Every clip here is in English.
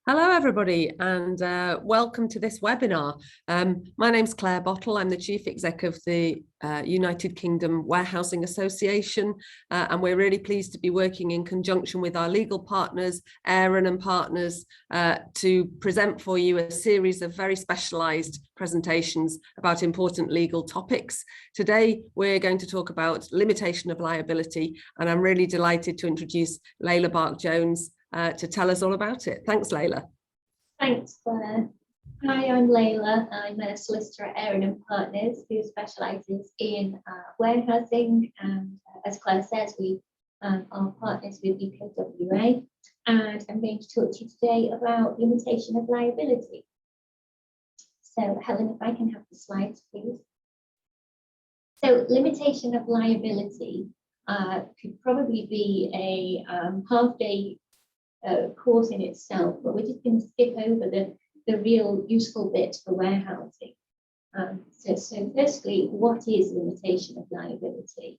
Hello, everybody, and welcome to this webinar. My name's Claire Bottle. I'm the Chief Exec of the United Kingdom Warehousing Association, and we're really pleased to be working in conjunction with our legal partners, Aaron and Partners, to present for you a series of very specialised presentations about important legal topics. Today, we're going to talk about limitation of liability, and I'm really delighted to introduce Layla Barke-Jones to tell us all about it. Thanks, Layla. Thanks, Claire. Hi, I'm Layla. I'm a solicitor at Aaron and Partners who specialises in warehousing, and as Claire says, we are partners with UKWA, and I'm going to talk to you today about limitation of liability. So, Helen, if I can have the slides, please. So, limitation of liability could probably be a half-day course in itself, but we're just going to skip over the real useful bits for warehousing. So firstly, what is limitation of liability?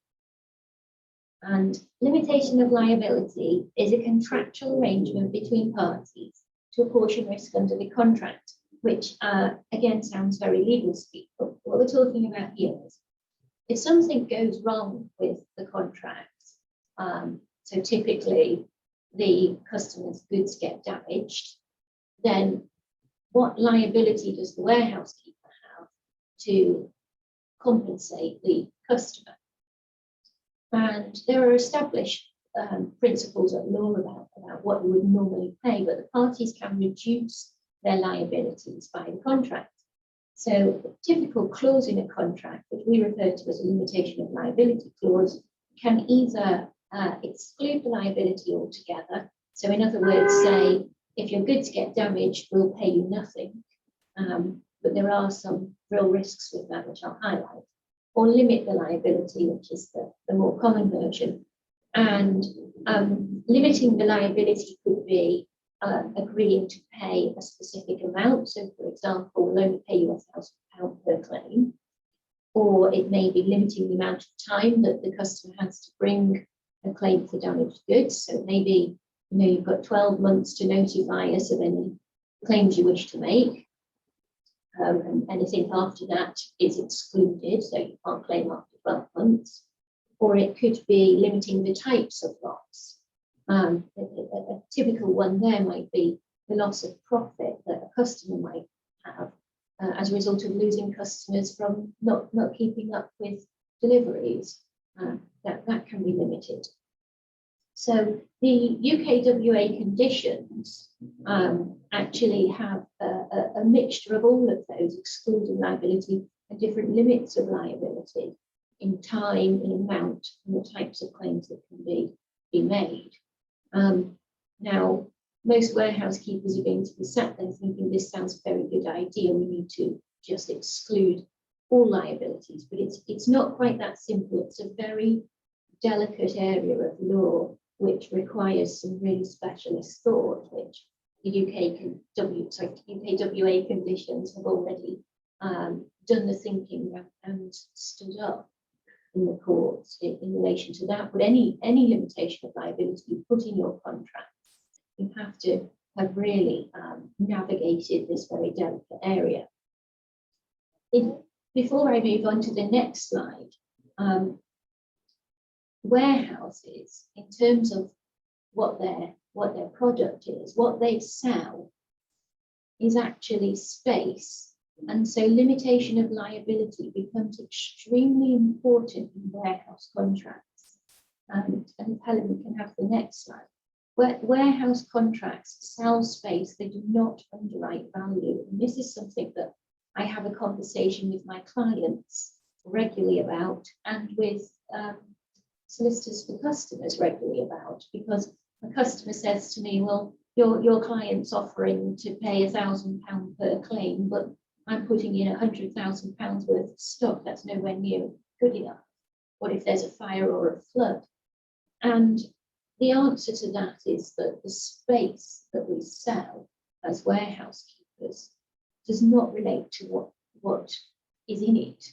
And limitation of liability is a contractual arrangement between parties to apportion risk under the contract, which again sounds very legal speak, but what we're talking about here is if something goes wrong with the contract, so typically the customer's goods get damaged, then what liability does the warehouse keeper have to compensate the customer? And there are established principles at law about what you would normally pay, but the parties can reduce their liabilities by the contract. So a typical clause in a contract, which we refer to as a limitation of liability clause, can either exclude the liability altogether. So in other words, say, if your goods get damaged, we'll pay you nothing. But there are some real risks with that, which I'll highlight. Or limit the liability, which is the more common version. And limiting the liability could be agreeing to pay a specific amount. So for example, we'll only pay you £1,000 per claim. Or it may be limiting the amount of time that the customer has to bring a claim for damaged goods. So maybe you've got 12 months to notify us of any claims you wish to make, and anything after that is excluded, so you can't claim after 12 months. Or it could be limiting the types of loss. A typical one there might be the loss of profit that a customer might have as a result of losing customers from not keeping up with deliveries. That can be limited. So the UKWA conditions actually have a mixture of all of those, excluding liability and different limits of liability in time, in amount, and the types of claims that can be made. Now, most warehouse keepers are going to be sat there thinking this sounds a very good idea, we need to just exclude all liabilities, but it's not quite that simple. It's a very delicate area of law which requires some really specialist thought, which the UKWA conditions have already done the thinking and stood up in the courts in relation to that. But any limitation of liability you put in your contract, you have to have really navigated this very delicate area. Before I move on to the next slide, warehouses, in terms of what their product is, what they sell, is actually space. And so limitation of liability becomes extremely important in warehouse contracts. And Helen, we can have the next slide. Warehouse contracts sell space, they do not underwrite value. And this is something that I have a conversation with my clients regularly about, and with solicitors for customers regularly about, because a customer says to me, well, your client's offering to pay £1,000 per claim, but I'm putting in £100,000 worth of stock. That's nowhere near good enough. What if there's a fire or a flood? And the answer to that is that the space that we sell as warehouse keepers does not relate to what is in it.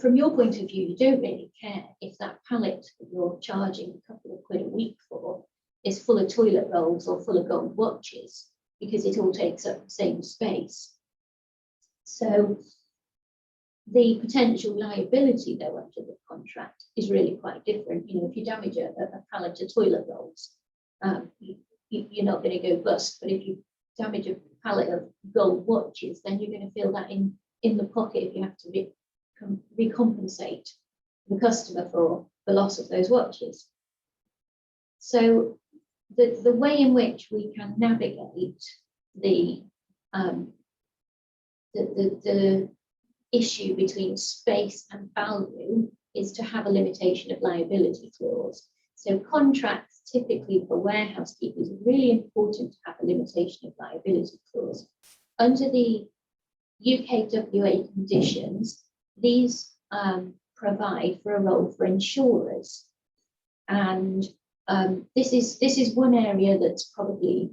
From your point of view, you don't really care if that pallet that you're charging a couple of quid a week for is full of toilet rolls or full of gold watches. because it all takes up the same space. So the potential liability, though, under the contract is really quite different. You know, if you damage a pallet of toilet rolls, you're not going to go bust. But if you damage a pallet of gold watches, then you're going to feel that in the pocket if you have to recompensate the customer for the loss of those watches. So the way in which we can navigate the issue between space and value is to have a limitation of liability clause. So contracts typically for warehouse keepers are really important to have a limitation of liability clause. Under the UKWA conditions, these provide for a role for insurers. And this is one area that's probably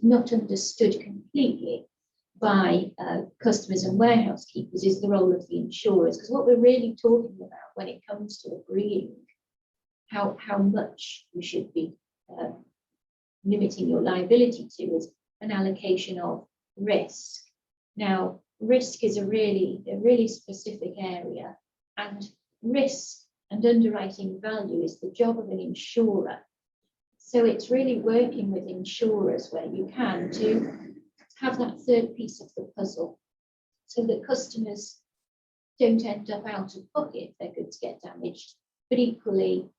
not understood completely by customers and warehouse keepers, is the role of the insurers. Because what we're really talking about when it comes to agreeing how much you should be limiting your liability to is an allocation of risk. Now, risk is a really specific area, and risk and underwriting value is the job of an insurer. So it's really working with insurers where you can to have that third piece of the puzzle, so that customers don't end up out of pocket if their goods get damaged. But equally,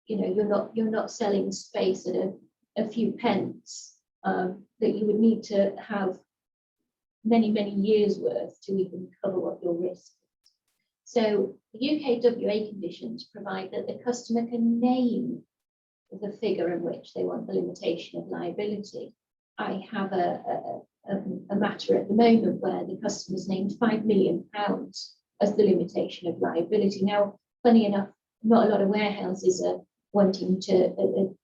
you know, you're not selling space at a few pence that you would need to have many years worth to even cover what your risk is. So the UKWA conditions provide that the customer can name the figure in which they want the limitation of liability. I have a matter at the moment where the customer's named £5 million as the limitation of liability. Now, funny enough, not a lot of warehouses are wanting to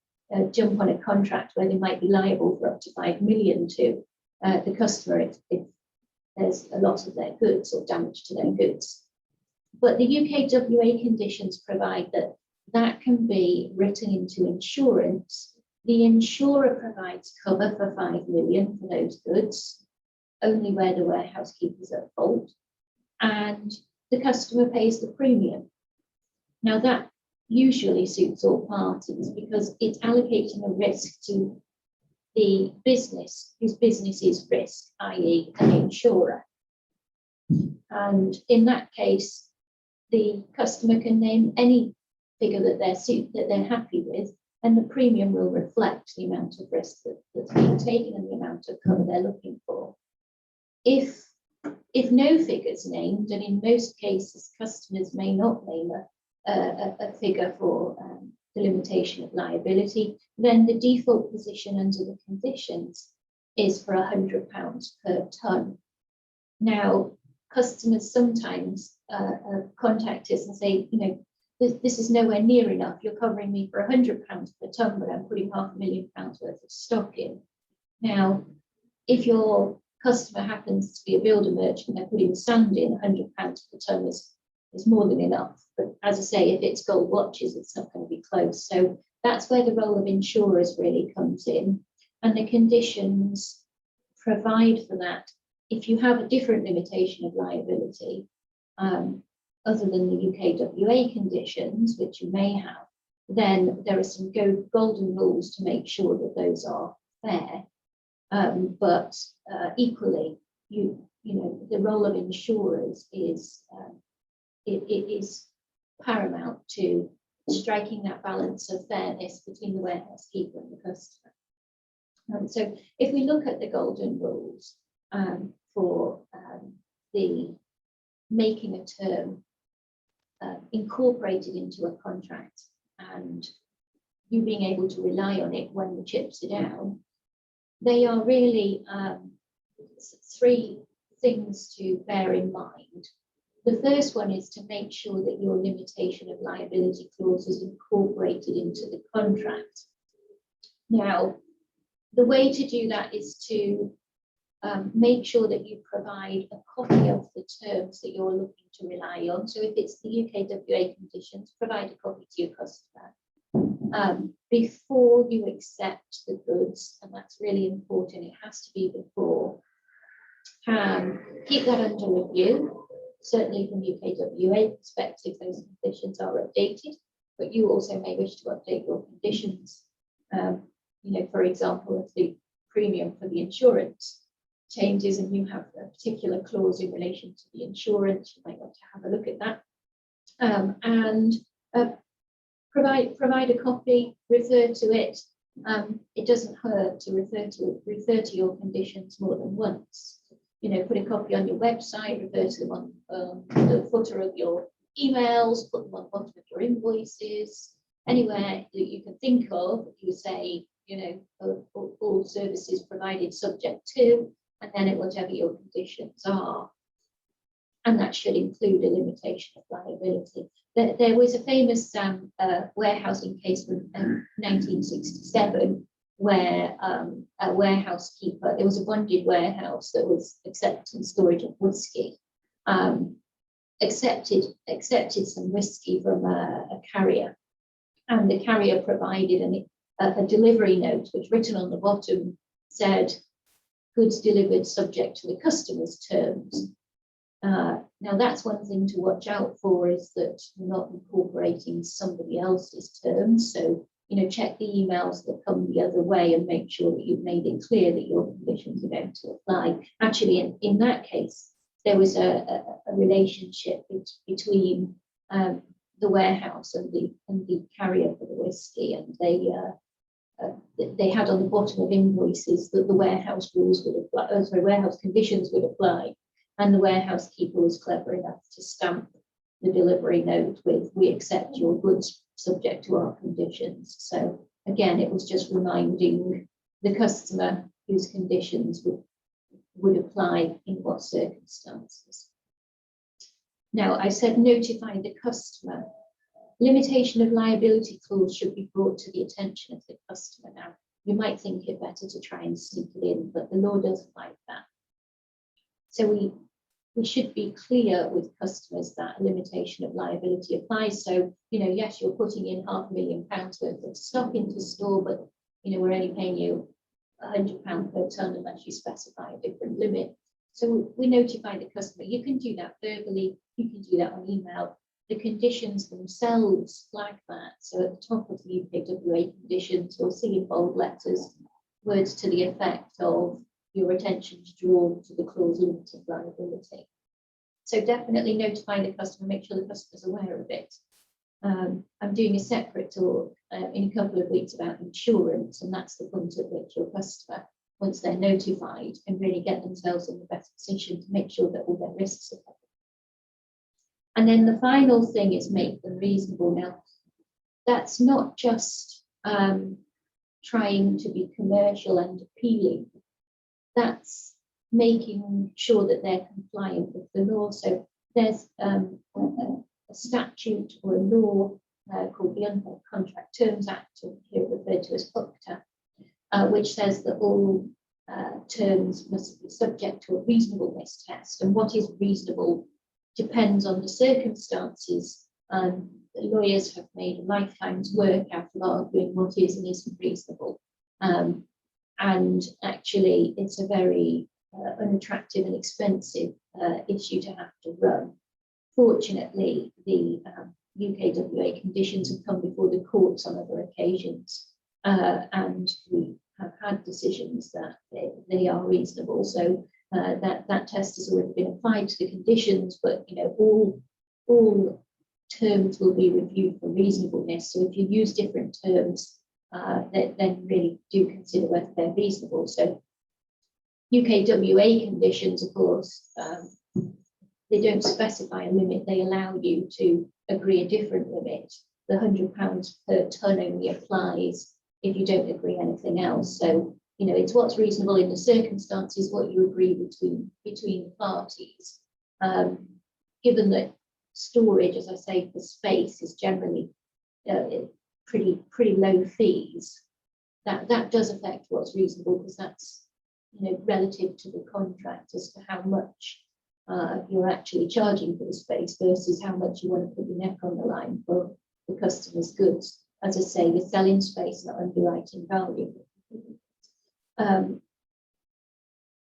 jump on a contract where they might be liable for up to 5 million to the customer if there's a loss of their goods or damage to their goods. But the UKWA conditions provide that can be written into insurance. The insurer provides cover for 5 million for those goods, only where the warehouse keeper's at fault, and the customer pays the premium. Now that usually suits all parties because it's allocating a risk to the business whose business is risk, i.e. an insurer. And in that case, the customer can name any figure that they're happy with, and the premium will reflect the amount of risk that's being taken and the amount of cover they're looking for. If no figure's named, and in most cases customers may not name a figure for the limitation of liability, then the default position under the conditions is for £100 per tonne. Now, customers sometimes contact us and say, you know, this is nowhere near enough. You're covering me for £100 per tonne, but I'm putting £500,000 worth of stock in. Now, if your customer happens to be a builder merchant, they're putting sand in, £100 per tonne is more than enough. But as I say, if it's gold watches, it's not going to be close. So that's where the role of insurers really comes in. And the conditions provide for that. If you have a different limitation of liability, other than the UKWA conditions, which you may have, then there are some golden rules to make sure that those are fair. But equally, you know, the role of insurers is it is paramount to striking that balance of fairness between the warehouse keeper and the customer. So if we look at the golden rules for the making a term incorporated into a contract and you being able to rely on it when the chips are down, they are really three things to bear in mind. The first one is to make sure that your limitation of liability clause is incorporated into the contract. Now, the way to do that is to make sure that you provide a copy of the terms that you're looking to rely on. So if it's the UKWA conditions, provide a copy to your customer. before you accept the goods, and that's really important, it has to be before. Keep that under review. Certainly from UKWA perspective, those conditions are updated, but you also may wish to update your conditions. For example, if the premium for the insurance changes and you have a particular clause in relation to the insurance, you might want to have a look at that. And provide a copy, refer to it. It doesn't hurt to refer to your conditions more than once. Put a copy on your website, refer to them on the footer of your emails, put them on the bottom of your invoices, anywhere that you can think of. You say, all services provided subject to, and then whatever your conditions are. And that should include a limitation of liability. There was a famous warehousing case from 1967 where a warehouse keeper, there was a bonded warehouse that was accepting storage of whiskey, accepted some whiskey from a carrier, and the carrier provided a delivery note which, written on the bottom, said goods delivered subject to the customer's terms. Now that's one thing to watch out for, is that you're not incorporating somebody else's terms. So check the emails that come the other way and make sure that you've made it clear that your conditions are going to apply. Actually, in that case, there was a relationship between the warehouse and the carrier for the whiskey, and they had on the bottom of invoices that the warehouse rules would apply, warehouse conditions would apply, and the warehouse keeper was clever enough to stamp the delivery note with "We accept your goods subject to our conditions." So again, it was just reminding the customer whose conditions would apply in what circumstances. Now, I said notify the customer. Limitation of liability clause should be brought to the attention of the customer. Now, you might think it better to try and sneak it in, but the law doesn't like that. So we should be clear with customers that a limitation of liability applies. So, yes, you're putting in £500,000 worth of stock into store, but, we're only paying you £100 per tonne unless you specify a different limit. So we notify the customer. You can do that verbally, you can do that on email. The conditions themselves flag that. So at the top of the UKWA conditions, you'll see in bold letters words to the effect of your attention is drawn to the clause limited liability. So definitely notify the customer, make sure the customer's aware of it. I'm doing a separate talk in a couple of weeks about insurance, and that's the point at which your customer, once they're notified, can really get themselves in the best position to make sure that all their risks are covered. And then the final thing is make them reasonable. Now, that's not just trying to be commercial and appealing. That's making sure that they're compliant with the law. So there's a statute or a law called the Unfair Contract Terms Act, or here referred to as UKTA, which says that all terms must be subject to a reasonableness test. And what is reasonable depends on the circumstances. The lawyers have made a lifetime's work out of arguing what is and isn't reasonable. And actually, it's a very unattractive and expensive issue to have to run. Fortunately, the UKWA conditions have come before the courts on other occasions, and we have had decisions that they are reasonable. So that test has already been applied to the conditions, but all terms will be reviewed for reasonableness. So if you use different terms, then really do consider whether they're reasonable. So UKWA conditions, of course, they don't specify a limit. They allow you to agree a different limit. The £100 per tonne only applies if you don't agree anything else. So, it's what's reasonable in the circumstances, what you agree between the parties. Given that storage, as I say, for space is generally pretty low fees, that does affect what's reasonable, because that's relative to the contract as to how much you're actually charging for the space versus how much you want to put your neck on the line for the customer's goods. as I say, the selling space, not underwriting value.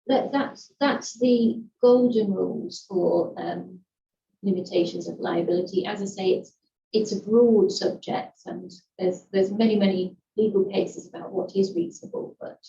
That's the golden rules for limitations of liability. As I say, it's a broad subject, and there's many legal cases about what is reasonable, but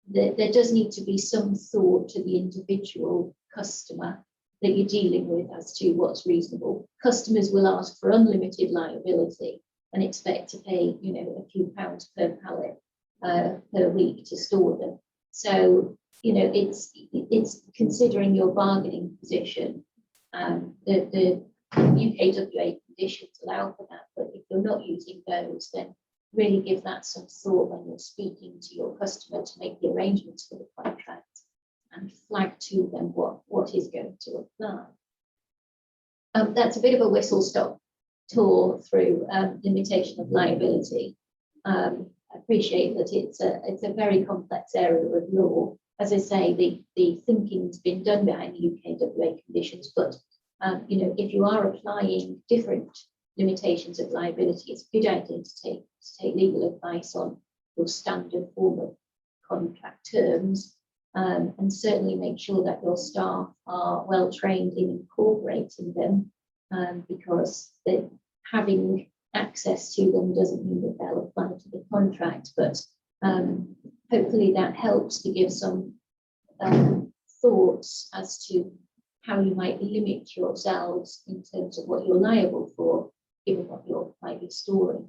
there does need to be some thought to the individual customer that you're dealing with as to what's reasonable. Customers will ask for unlimited liability and expect to pay, you know, a few pounds per pallet per week to store them. So, you know, it's considering your bargaining position. The UKWA conditions allow for that, but if you're not using those, then really give that some thought when you're speaking to your customer to make the arrangements for the contract and flag to them what is going to apply. That's a bit of a whistle-stop tour through limitation of liability. I appreciate that it's a very complex area of law. As I say, the thinking's been done behind the UKWA conditions, but you know, if you are applying different limitations of liability, it's a good idea to take legal advice on your standard form of contract terms, and certainly make sure that your staff are well trained in incorporating them, because having access to them doesn't mean that they'll apply to the contract, but hopefully that helps to give some thoughts as to how you might limit yourselves in terms of what you're liable for, given what you might be storing.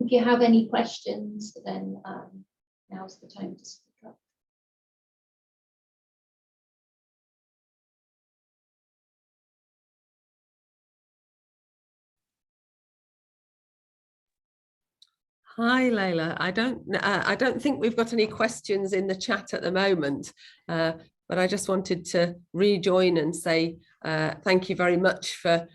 If you have any questions, then now's the time to speak up. Hi, Layla. I don't think we've got any questions in the chat at the moment, but I just wanted to rejoin and say thank you very much for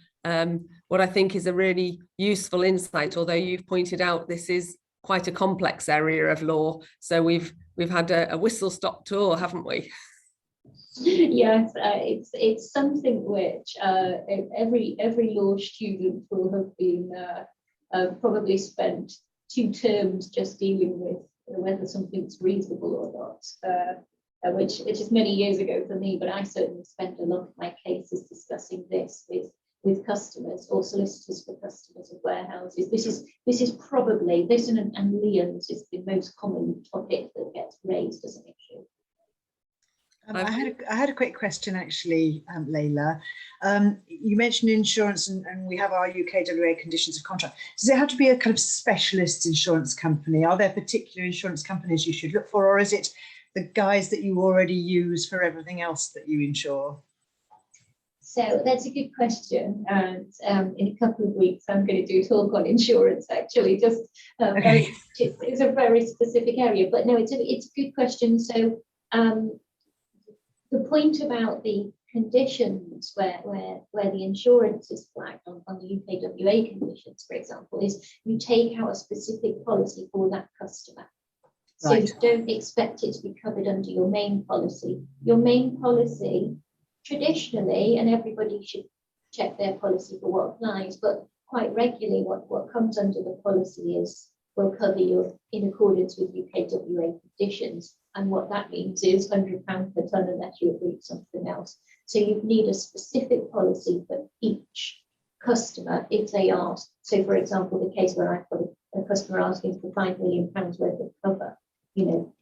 what I think is a really useful insight. Although you've pointed out this is quite a complex area of law, so we've had a whistle-stop tour, haven't we? Yes, it's something which every law student will have been probably spent 2 terms just dealing with whether something's reasonable or not, which is many years ago for me, but I certainly spent a lot of my cases discussing this with customers or solicitors for customers of warehouses. This is probably, this and liens is the most common topic that gets raised as an issue. I had a quick question actually, Layla. You mentioned insurance, and we have our UKWA conditions of contract. Does it have to be a kind of specialist insurance company? Are there particular insurance companies you should look for, or is it the guys that you already use for everything else that you insure? So that's a good question, and in a couple of weeks I'm going to do a talk on insurance. Actually, just it's a very specific area, but no, it's a good question. So the point about the conditions where the insurance is flagged on the UKWA conditions, for example, is you take out a specific policy for that customer. So right. You don't expect it to be covered under your main policy. Your main policy, traditionally, and everybody should check their policy for what applies, but quite regularly what comes under the policy will cover you in accordance with UKWA conditions. And what that means is £100 per tonne unless you agree to something else. So you need a specific policy for each customer if they ask. So for example, the case where I've got a customer asking for £5 million worth of cover, you know,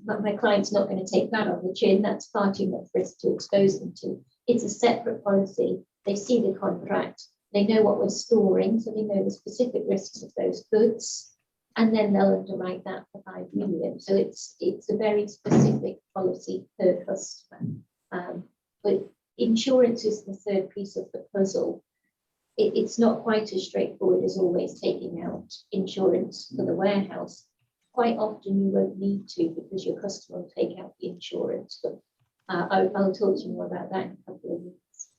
my client's not going to take that on the chin. That's far too much risk to expose them to. It's a separate policy. They see the contract. They know what we're storing, so they know the specific risks of those goods. And then they'll underwrite that for £5 million. So it's a very specific policy per customer. But insurance is the third piece of the puzzle. It's not quite as straightforward as always taking out insurance for the warehouse. Quite often you won't need to because your customer will take out the insurance. But I'll talk to you more about that in a couple of minutes.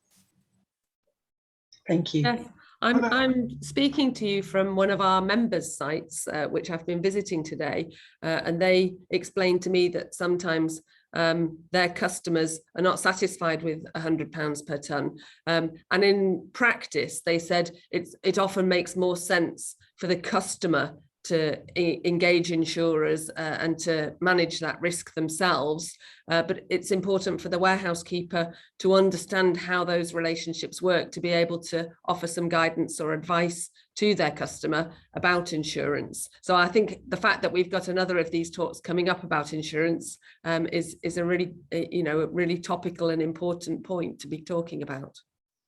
Thank you. Yes. I'm speaking to you from one of our members' sites, which I've been visiting today, and they explained to me that sometimes their customers are not satisfied with £100 per tonne. And in practice, they said it often makes more sense for the customer to engage insurers and to manage that risk themselves. But it's important for the warehouse keeper to understand how those relationships work, to be able to offer some guidance or advice to their customer about insurance. So I think the fact that we've got another of these talks coming up about insurance is a really, really topical and important point to be talking about.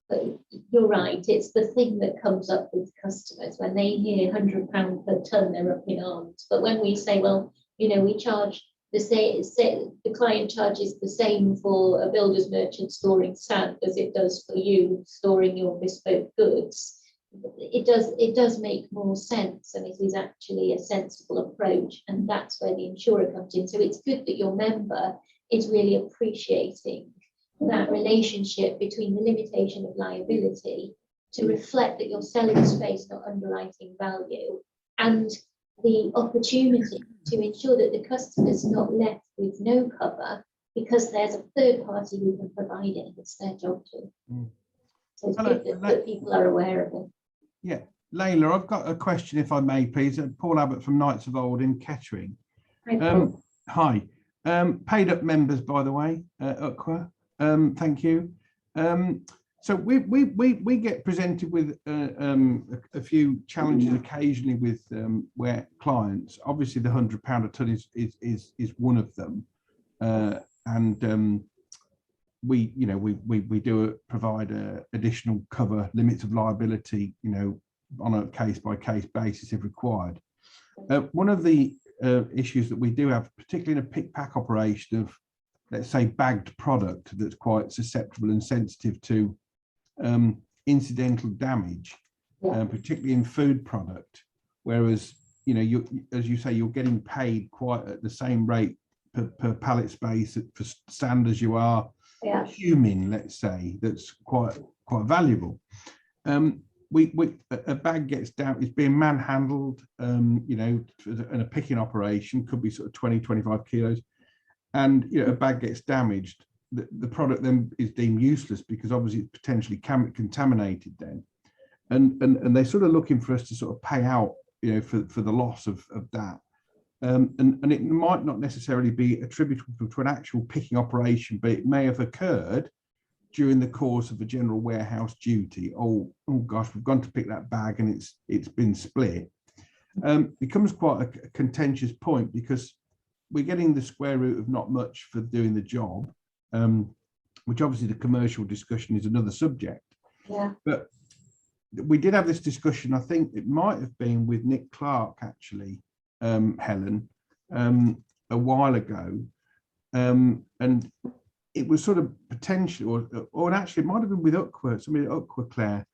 But you're right, it's the thing that comes up with customers when they hear £100 per tonne, they're up in arms. But when we say, well, we charge the same, the client charges the same for a builder's merchant storing sand as it does for you storing your bespoke goods, it does make more sense, and it is actually a sensible approach, and that's where the insurer comes in. So it's good that your member is really appreciating that relationship between the limitation of liability to reflect that you're selling space, not underwriting value, and the opportunity to ensure that the customer's not left with no cover because there's a third party who can provide it, and it's their job to. So it's good that people are aware of it. Yeah, Layla, I've got a question, if I may, please. Paul Abbott from Knights of Old in Kettering. Hi. Paid up members, by the way, UKWA. Thank you. So we get presented with a few challenges occasionally with where clients. Obviously, the £100 a tonne is one of them, and we do provide additional cover, limits of liability, on a case-by-case basis if required. One of the issues that we do have, particularly in a pick-pack operation of, let's say, bagged product that's quite susceptible and sensitive to incidental damage, particularly in food product, whereas as you say, you're getting paid quite at the same rate per pallet space for sand as you are human, let's say, that's quite valuable. A bag gets down, it's being manhandled, in a picking operation, could be sort of 20-25 kilos, and a bag gets damaged, the product then is deemed useless because obviously it's potentially contaminated then, and they're sort of looking for us to sort of pay out for the loss of that, and it might not necessarily be attributable to an actual picking operation, but it may have occurred during the course of a general warehouse duty. Oh gosh, we've gone to pick that bag and it's been split. Becomes quite a contentious point because we're getting the square root of not much for doing the job, which obviously the commercial discussion is another subject. But we did have this discussion, I think it might have been with Nick Clark actually, Helen, a while ago, and it was sort of potential, or actually it might have been with UKWA, somebody at UKWA, Claire,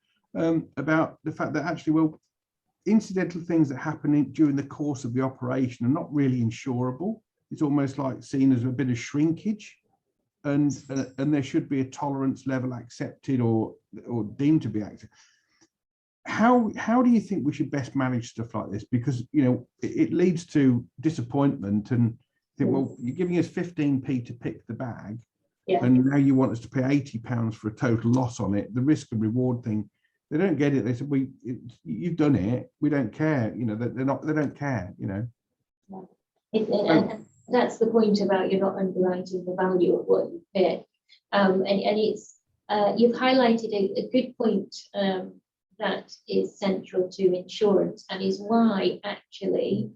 about the fact that actually, well, incidental things that happen during the course of the operation are not really insurable. It's almost like seen as a bit of shrinkage, and there should be a tolerance level accepted or deemed to be accepted. How do you think we should best manage stuff like this? Because it leads to disappointment, and think, well, you're giving us 15p to pick the bag, and now you want us to pay £80 for a total loss on it. The risk and reward thing, they don't get it. They said, you've done it, we don't care. They don't care. That's the point about you're not underwriting the value of what you pick, and it's you've highlighted a good point that is central to insurance, and is why actually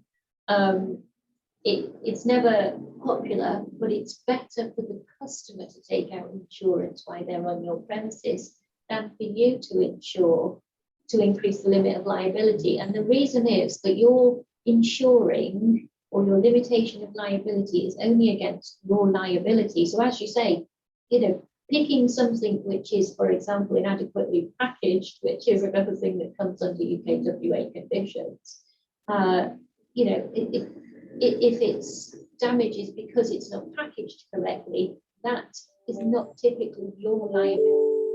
it's never popular, but it's better for the customer to take out insurance while they're on your premises than for you to insure to increase the limit of liability. And the reason is that you're insuring, or your limitation of liability is only against your liability. So as you say, picking something which is, for example, inadequately packaged, which is another thing that comes under UKWA conditions, if it's damages because it's not packaged correctly, that is not typically your liability.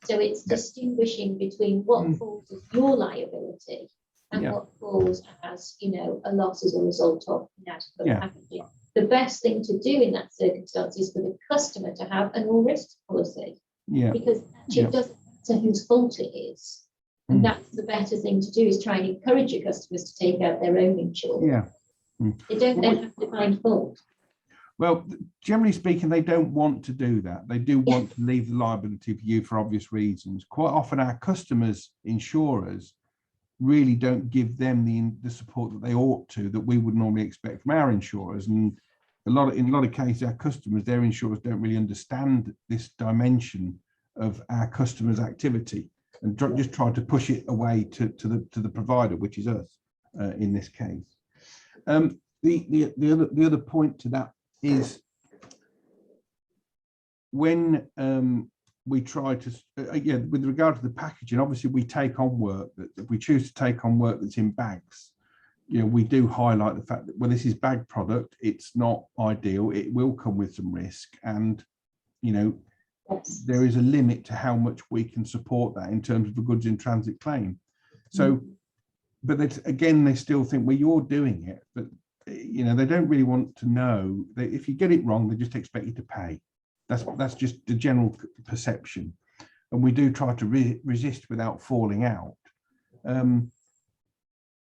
So it's distinguishing between what falls as your liability and what falls as, a loss as a result of inadequate packaging. the best thing to do in that circumstance is for the customer to have an all risk policy. Yeah. Because actually it doesn't matter whose fault it is. And that's the better thing to do, is try and encourage your customers to take out their own insurance. Yeah. They don't then have to find fault. Well, generally speaking, they don't want to do that. They do want to leave the liability for you for obvious reasons. Quite often our customers, insurers, really don't give them the support that they ought to, that we would normally expect from our insurers. And in a lot of cases, our customers, their insurers don't really understand this dimension of our customers' activity, and just try to push it away to the provider, which is us in this case. The other point to that is when we try to, with regard to the packaging, obviously we take on work that if we choose to take on work that's in bags, we do highlight the fact that, well, this is bag product, it's not ideal, it will come with some risk, and there is a limit to how much we can support that in terms of a goods in transit claim. So, but again, they still think, well, you're doing it, but they don't really want to know that if you get it wrong, they just expect you to pay. That's just the general perception, and we do try to resist without falling out. And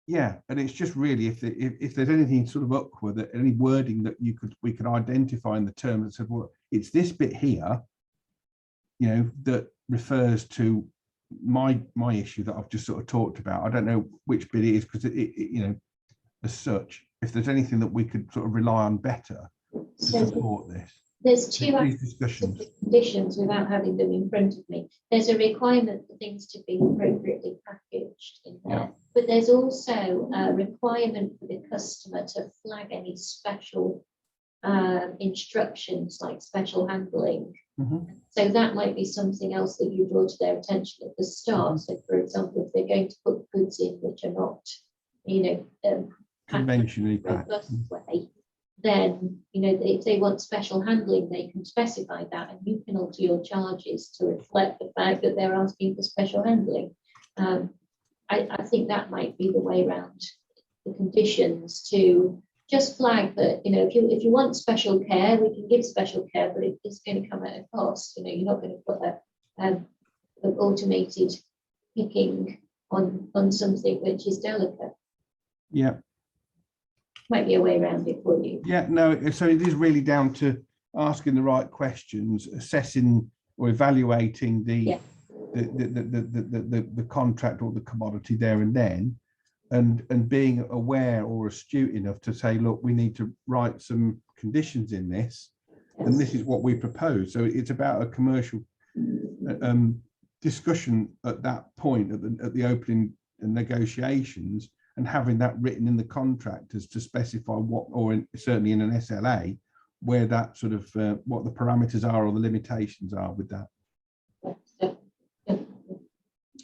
it's just really if there's anything sort of awkward, that any wording that we could identify in the term that said, well, it's this bit here, that refers to my issue that I've just sort of talked about. I don't know which bit it is, because it as such, if there's anything that we could sort of rely on better to support this. There's two conditions without having them in front of me. There's a requirement for things to be appropriately packaged in there, but there's also a requirement for the customer to flag any special instructions, like special handling. So that might be something else that you draw to their attention at the start. So, for example, if they're going to put goods in which are not, conventionally packed way, then if they want special handling, they can specify that, and you can alter your charges to reflect the fact that they're asking for special handling. I think that might be the way around the conditions, to just flag that if you want special care, we can give special care, but it's going to come at a cost. You're not going to put an automated picking on something which is delicate. Might be a way around it for you. So it is really down to asking the right questions, assessing or evaluating the contract or the commodity there and then, and being aware or astute enough to say, look, we need to write some conditions in this, and this is what we propose. So it's about a commercial discussion at that point, at the opening negotiations, and having that written in the contract as to specify what, or certainly in an SLA, where that sort of what the parameters are or the limitations are with that.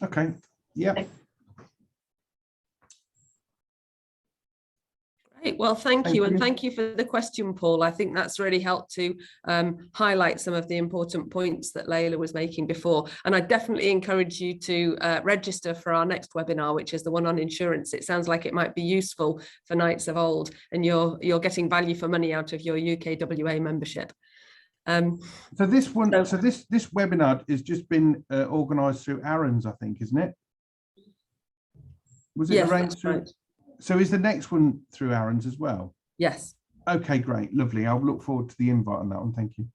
Okay. Great. Well, thank you. And thank you for the question, Paul. I think that's really helped to highlight some of the important points that Layla was making before. And I definitely encourage you to register for our next webinar, which is the one on insurance. It sounds like it might be useful for Knights of Old, and you're getting value for money out of your UKWA membership. So this one, so this webinar has just been organised through Aaron's, I think, isn't it? Was it arranged through? Right. So is the next one through Aaron's as well? Yes. Okay, great, lovely. I'll look forward to the invite on that one. Thank you.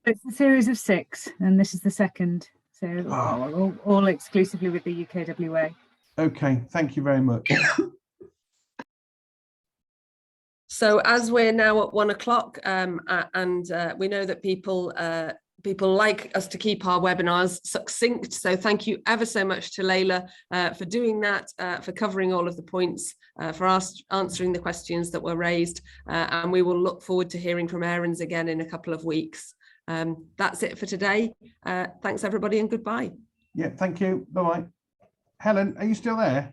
It's a series of 6, and this is the second. So all exclusively with the UKWA. Okay, thank you very much. So as we're now at 1 o'clock, and we know that people like us to keep our webinars succinct. So thank you ever so much to Layla for doing that, for covering all of the points, for answering the questions that were raised. And we will look forward to hearing from Aaron's again in a couple of weeks. That's it for today. Thanks, everybody, and goodbye. Yeah, thank you. Bye-bye. Helen, are you still there?